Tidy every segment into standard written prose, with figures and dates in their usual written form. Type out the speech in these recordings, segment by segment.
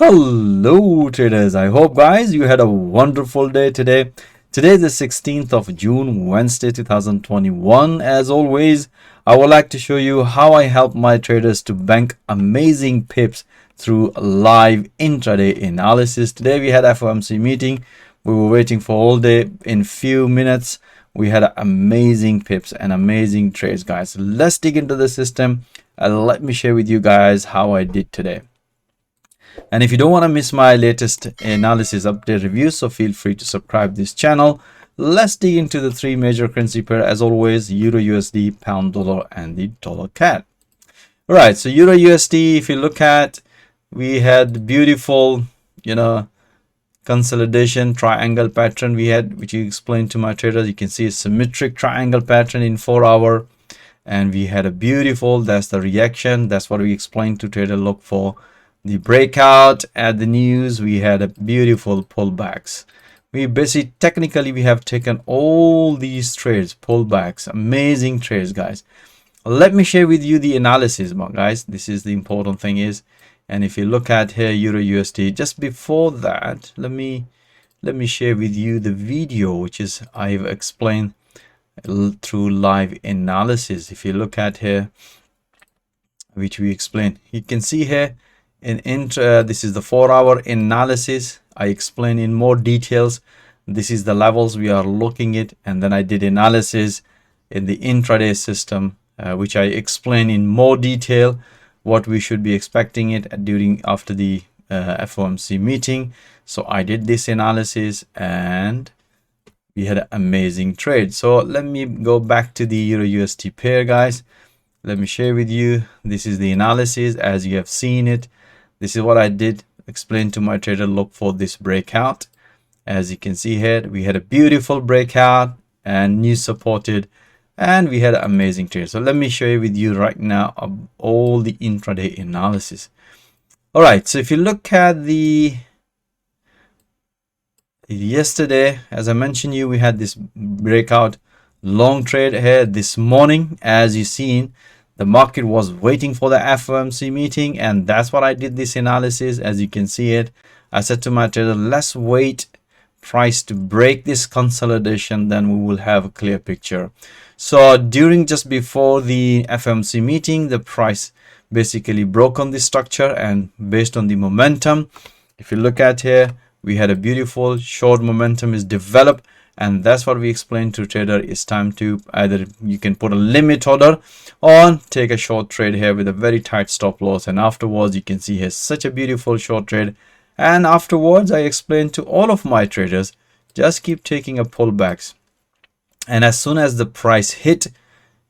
Hello traders, I hope guys you had a wonderful day today. Today is the 16th of June, Wednesday 2021. As always, I would like to show you how I help my traders to bank amazing pips through live intraday analysis. Today we had FOMC meeting. We were waiting for all day. In few minutes we had amazing pips and amazing trades, guys. Let's dig into the system and let me share with you guys how I did today. And if you don't want to miss my latest analysis update reviews, so feel free to subscribe this channel. Let's dig into the three major currency pair as always: EURUSD, pound dollar, and the dollar CAD. All right, so EURUSD, if you look at, we had beautiful, consolidation triangle pattern we had, which you explained to my traders. You can see a symmetric triangle pattern in 4 hour, and we had a beautiful, that's the reaction. That's what we explained to trader. Look for the breakout at the news. We had a beautiful pullbacks. We basically technically we have taken all these trades, pullbacks, amazing trades, guys. Let me share with you the analysis, guys. This is the important thing is, and if you look at here EURUSD, just before that, let me share with you the video which is I've explained through live analysis. If you look at here, which we explained, you can see here this is the 4 hour analysis. I explain in more details. This is the levels we are looking at, and then I did analysis in the intraday system, which I explain in more detail what we should be expecting it after the FOMC meeting. So I did this analysis and we had an amazing trade. So let me go back to the EURUSD pair, guys. Let me share with you. This is the analysis as you have seen it. This is what I did, explain to my trader, look for this breakout. As you can see here, we had a beautiful breakout and new supported, and we had an amazing trade. So let me show you with you right now all the intraday analysis. All right, so if you look at the yesterday, as I mentioned you, we had this breakout long trade here this morning. As you seen, the market was waiting for the FOMC meeting, and that's what I did this analysis. As you can see it, I said to my trader, let's wait price to break this consolidation, then we will have a clear picture. So just before the FOMC meeting, the price basically broke on this structure, and based on the momentum, if you look at here, we had a beautiful short momentum is developed. And that's what we explained to trader. It's time to either you can put a limit order on, take a short trade here with a very tight stop loss, and afterwards you can see here's such a beautiful short trade. And afterwards I explained to all of my traders, just keep taking a pullbacks, and as soon as the price hit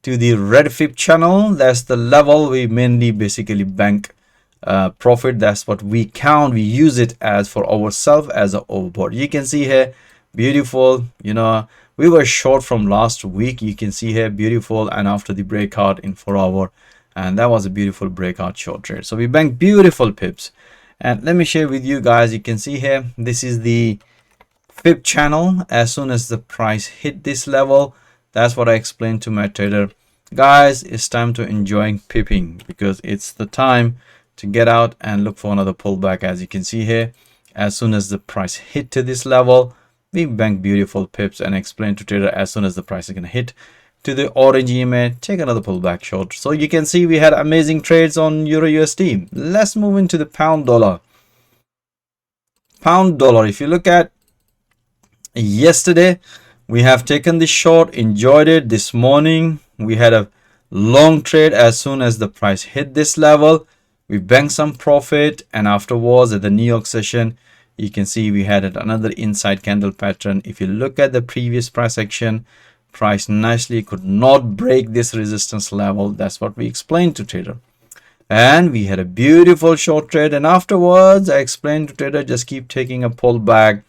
to the red fib channel, that's the level we mainly basically bank profit. That's what we count, we use it as for ourselves as an overboard. You can see here beautiful, we were short from last week. You can see here beautiful, and after the breakout in 4 hour, and that was a beautiful breakout short trade. So we banked beautiful pips. And let me share with you guys, you can see here, this is the fib channel. As soon as the price hit this level, that's what I explained to my trader, guys, it's time to enjoy pipping, because it's the time to get out and look for another pullback. As you can see here, as soon as the price hit to this level, we bank beautiful pips, and explain to trader as soon as the price is going to hit to the orange EMA, take another pullback short. So you can see we had amazing trades on EURUSD. Let's move into the pound dollar. Pound dollar, if you look at yesterday, we have taken this short, enjoyed it. This morning we had a long trade. As soon as the price hit this level, we banked some profit, and afterwards at the New York session, you can see we had another inside candle pattern. If you look at the previous price action, price nicely could not break this resistance level. That's what we explained to trader, and we had a beautiful short trade. And afterwards I explained to trader, just keep taking a pullback,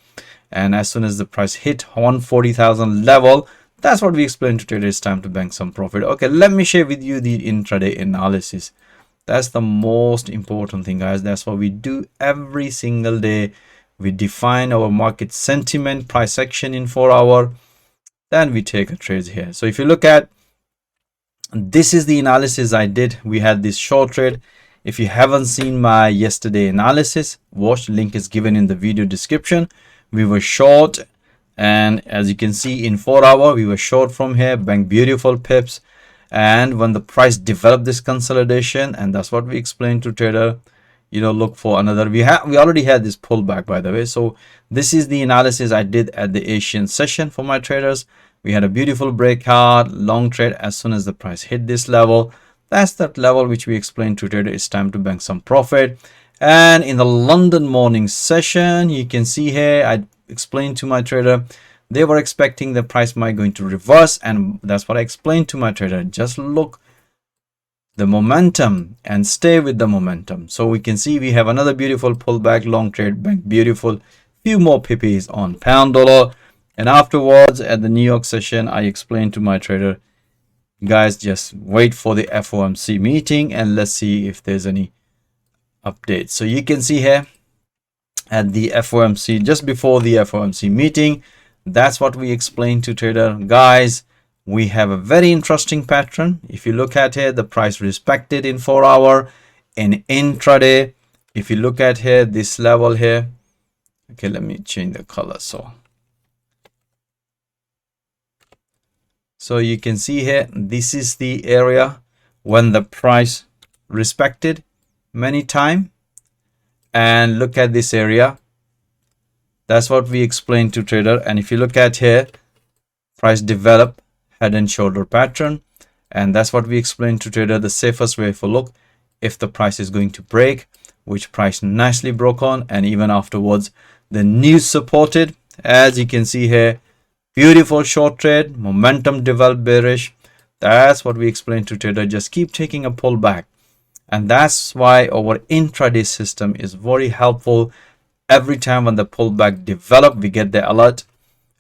and as soon as the price hit 140,000 level, that's what we explained to trader, it's time to bank some profit. Okay, let me share with you the intraday analysis. That's the most important thing, guys. That's what we do every single day. We define our market sentiment price action in 4 hour, then we take a trade here. So if you look at, this is the analysis I did. We had this short trade If you haven't seen my yesterday analysis, watch, link is given in the video description. We were short, and as you can see in 4 hour we were short from here, bank beautiful pips. And when the price developed this consolidation, and that's what we explained to trader, you know, look for another. We already had this pullback, by the way. So this is the analysis I did at the Asian session for my traders. We had a beautiful breakout, long trade. As soon as the price hit this level, that's that level which we explained to trader, it's time to bank some profit. And in the London morning session, you can see here I explained to my trader, they were expecting the price might going to reverse, and that's what I explained to my trader. Just look the momentum and stay with the momentum. So we can see we have another beautiful pullback, long trade, bank beautiful, few more PPs on pound dollar. And afterwards at the New York session, I explained to my trader, guys, just wait for the FOMC meeting and let's see if there's any updates. So you can see here at the FOMC, just before the FOMC meeting, that's what we explained to trader, guys. We have a very interesting pattern. If you look at here, the price respected in 4 hour in intraday. If you look at here, this level here, okay, let me change the color. So you can see here, this is the area when the price respected many time. And look at this area. That's what we explained to trader. And if you look at here, price develop head and shoulder pattern. And that's what we explained to trader, the safest way for look if the price is going to break, which price nicely broke on. And even afterwards, the news supported, as you can see here, beautiful short trade, momentum developed bearish. That's what we explained to trader, just keep taking a pullback. And that's why our intraday system is very helpful. Every time when the pullback develop, we get the alert.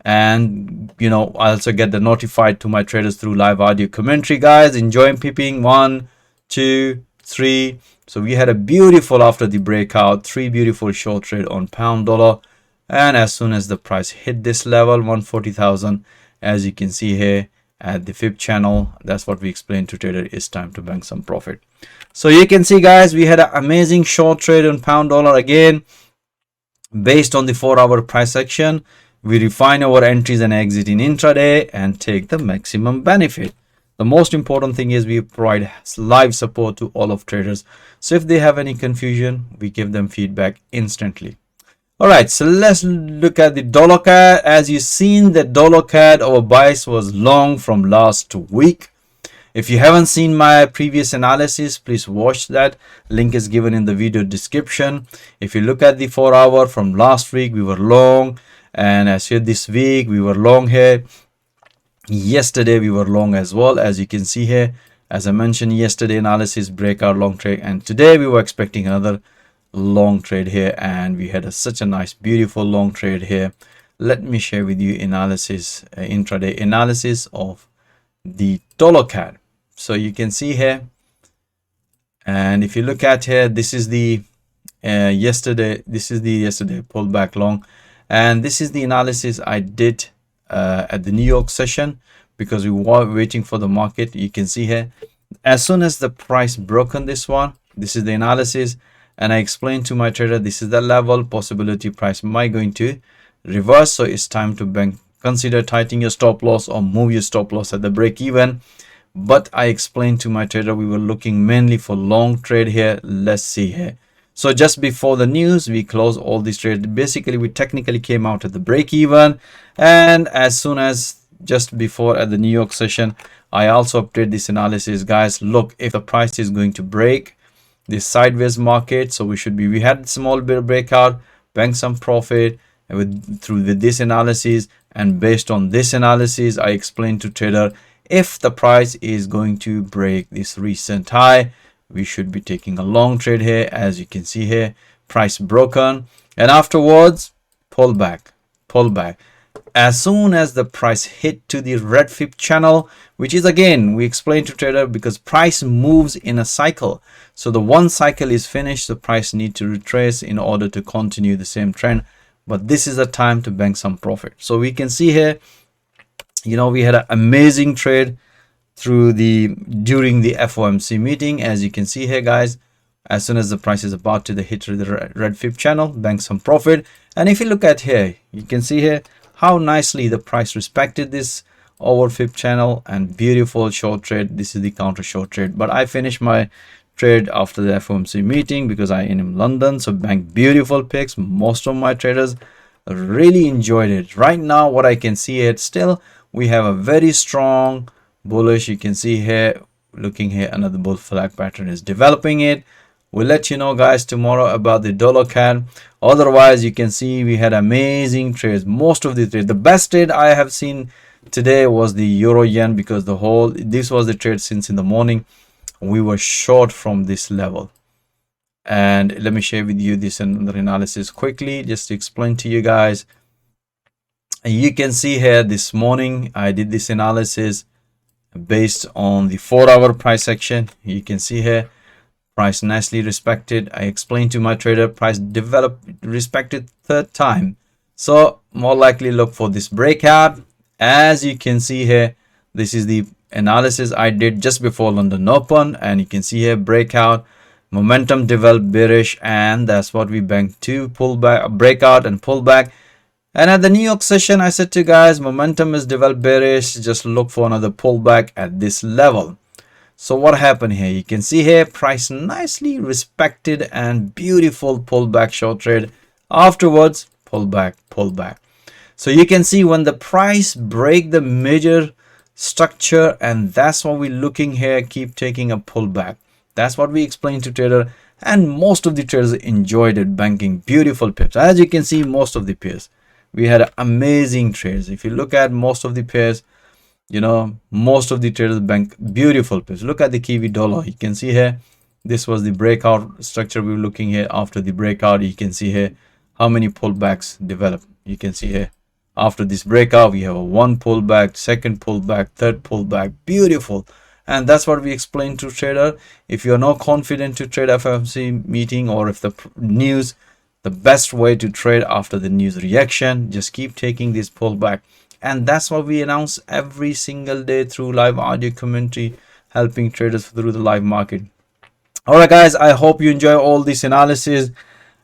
And you know, I also get the notified to my traders through live audio commentary. Guys, enjoying peeping 1, 2, 3. So we had a beautiful, after the breakout, 3 beautiful short trade on pound dollar. And as soon as the price hit this level 140,000, as you can see here at the fib channel, that's what we explained to trader, it's time to bank some profit. So you can see, guys, we had an amazing short trade on pound dollar again. Based on the 4 hour price action, we refine our entries and exit in intraday and take the maximum benefit. The most important thing is we provide live support to all of traders. So if they have any confusion, we give them feedback instantly. All right, so let's look at the dollar CAD. As you've seen, the dollar CAD, our bias was long from last week. If you haven't seen my previous analysis, please watch that. Link is given in the video description. If you look at the 4 hour from last week, we were long. And as here this week, we were long here. Yesterday, we were long as well. As you can see here, as I mentioned, yesterday analysis, breakout long trade. And today we were expecting another long trade here. And we had such a nice, beautiful long trade here. Let me share with you analysis, intraday analysis of the dollar CAD. So you can see here, and if you look at here, this is the yesterday pullback long, and this is the analysis I did at the New York session, because we were waiting for the market. You can see here, as soon as the price broke on this one, this is the analysis, and I explained to my trader, this is the level, possibility price might going to reverse, so it's time to bank. Consider tightening your stop loss or move your stop loss at the break even. But I explained to my trader, we were looking mainly for long trade here. Let's see here. So just before the news, we closed all these trades. Basically, we technically came out at the break even. And as soon as just before at the New York session, I also update this analysis. Guys, look, if the price is going to break this sideways market, so we had small bit of breakout, bank some profit through this analysis. And based on this analysis, I explained to trader, if the price is going to break this recent high, we should be taking a long trade here. As you can see here, price broken, and afterwards pull back. As soon as the price hit to the red fib channel, which is, again, we explained to trader, because price moves in a cycle. So the one cycle is finished, the price need to retrace in order to continue the same trend. But this is a time to bank some profit. So we can see here, you know, we had an amazing trade during the FOMC meeting. As you can see here, guys, As soon as the price is about to hit the red fib channel, bank some profit. And if you look at here, you can see here how nicely the price respected this over fib channel, and beautiful short trade. This is the counter short trade, but I finished my trade after the FOMC meeting because I am in London. So bank beautiful picks. Most of my traders really enjoyed it. Right now what I can see it still, we have a very strong bullish. You can see here, looking here, another bull flag pattern is developing it. We'll let you know guys tomorrow about the dollar CAD. Otherwise you can see we had amazing trades. Most of the trades, the best trade I have seen today was the euro yen, because this was the trade since in the morning we were short from this level. And let me share with you this another analysis quickly just to explain to you guys. And you can see here this morning I did this analysis based on the 4-hour price action. You can see here price nicely respected. I explained to my trader price respected third time, so more likely look for this breakout. As you can see here, this is the analysis I did just before London Open, and you can see here breakout, momentum developed bearish, and that's what we banked to pull back, breakout and pull back. And at the New York session I said to you guys, momentum is developed bearish, just look for another pullback at this level. So what happened here? You can see here price nicely respected and beautiful pullback short trade. Afterwards pullback. So you can see when the price break the major structure, and that's what we're looking here, keep taking a pullback. That's what we explained to trader, and most of the traders enjoyed it, banking beautiful pips. As you can see, most of the pairs we had amazing trades. If you look at most of the pairs, you know, most of the traders bank beautiful pips. Look at the Kiwi dollar. You can see here this was the breakout structure we were looking here. After the breakout, you can see here how many pullbacks develop. You can see here after this breakout we have a one pullback, second pullback, third pullback, beautiful. And that's what we explained to trader. If you're not confident to trade FOMC meeting, or if the news, the best way to trade after the news reaction, just keep taking this pullback. And that's what we announce every single day through live audio commentary, helping traders through the live market. All right guys, I hope you enjoy all this analysis.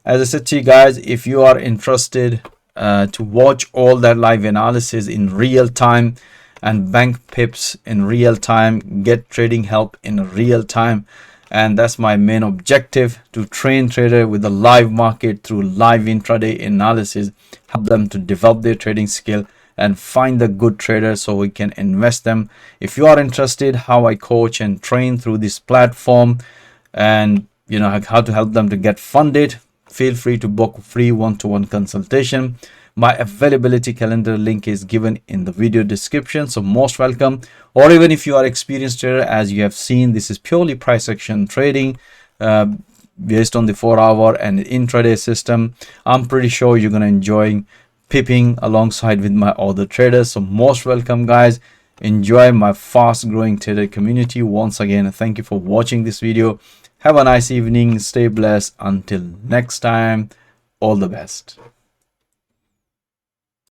As I said to you guys, if you are interested to watch all that live analysis in real time and bank pips in real time, get trading help in real time, and that's my main objective, to train trader with the live market through live intraday analysis, help them to develop their trading skill and find the good traders so we can invest them. If you are interested how I coach and train through this platform, and you know how to help them to get funded, feel free to book free one-to-one consultation. My availability calendar link is given in the video description, so most welcome. Or even if you are experienced trader, as you have seen, this is purely price action trading based on the 4-hour and intraday system. I'm pretty sure you're gonna enjoy pipping alongside with my other traders. So most welcome guys, enjoy my fast growing trader community. Once again, thank you for watching this video. Have a nice evening, stay blessed. Until next time, all the best.